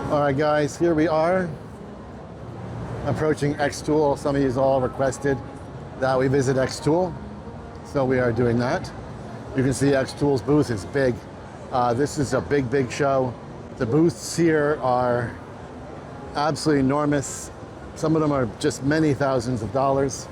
All right, guys, here we are approaching Xtool. Some of you all requested that we visit Xtool, so we are doing that. You can see Xtool's booth is big. This is a big show. The booths here are absolutely enormous. Some of them are just many thousands of dollars.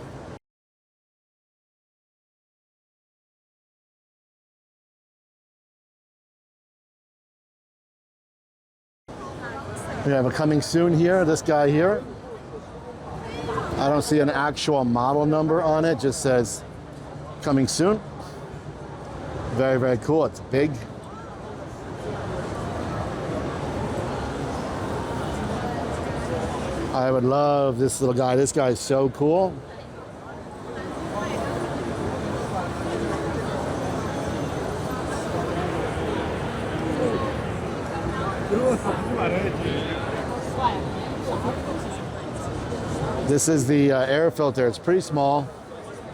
We have a coming soon here, this guy here. I don't see an actual model number on it, just says coming soon. Very cool, it's big. I would love this little guy. This guy is so cool. This is the air filter. It's pretty small.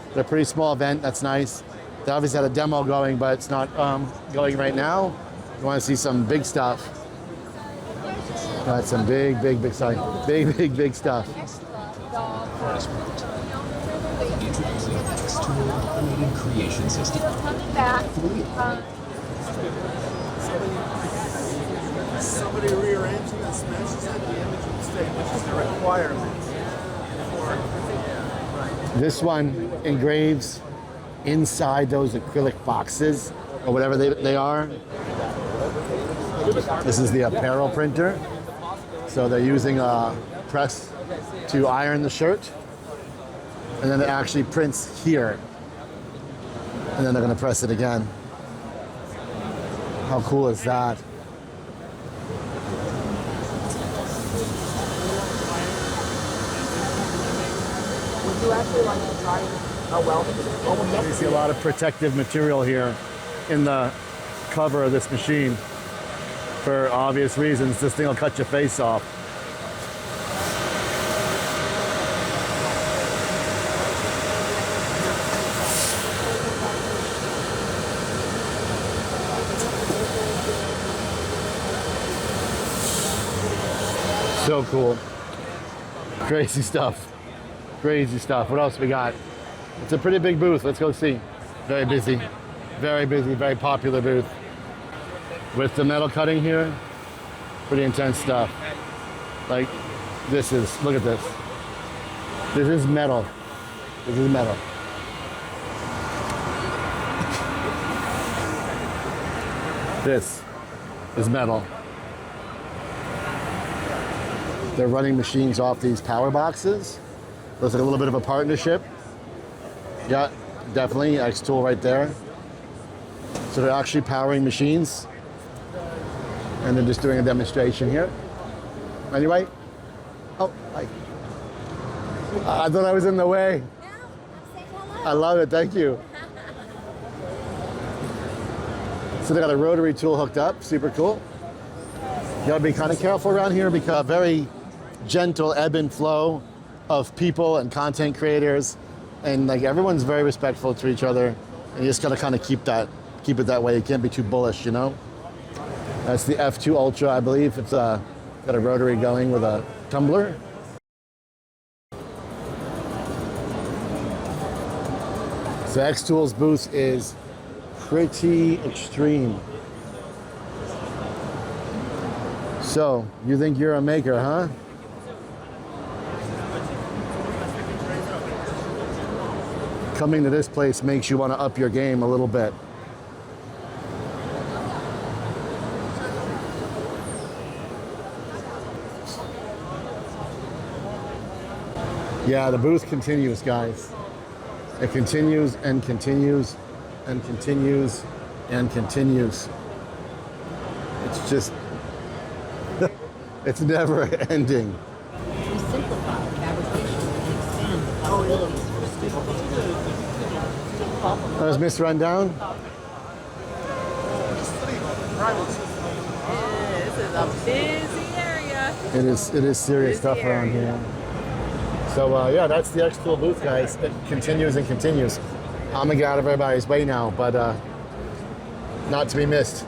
It's a pretty small vent. That's nice. They obviously had a demo going, but it's not going right now. You want to see some big stuff. Got some big stuff. Big stuff. Introducing Xtool automated creation system. Somebody rearranging and smashes at the image mistake, which is the requirement. This one engraves inside those acrylic boxes or whatever they are. This is the apparel printer. So they're using a press to iron the shirt, and then it actually prints here. And then they're gonna press it again. How cool is that? Would you actually like to try a weld? You see a lot of protective material here in the cover of this machine. For obvious reasons, this thing will cut your face off. So cool. Crazy stuff. Crazy stuff. What else we got? It's a pretty big booth. Let's go see. Very busy, very popular booth. With the metal cutting here, pretty intense stuff. Like, look at this. This is metal. This is metal. This is metal. They're running machines off these power boxes. Looks like a little bit of a partnership. Yeah, definitely, Xtool right there. So they're actually powering machines. And they're just doing a demonstration here. Anyway, oh, hi. I thought I was in the way. No, I'm saying hello. I love it, thank you. So they got a rotary tool hooked up, super cool. You gotta be kind of careful around here because very gentle ebb and flow of people and content creators. And like everyone's very respectful to each other. And you just gotta kind of keep it that way. You can't be too bullish, you know? That's the F2 Ultra, I believe. It's got a rotary going with a tumbler. So Xtool's booth is pretty extreme. So, you think you're a maker, huh? Coming to this place makes you want to up your game a little bit. Yeah, the booth continues, guys. It continues and continues and continues and continues. It's just, it's never ending. We simplify fabrication and expand the possibilities for There's Miss Rundown. This is a busy area. It is serious stuff around here. So yeah, that's the Xtool booth, guys. It continues and continues. I'm gonna get out of everybody's way now, but not to be missed.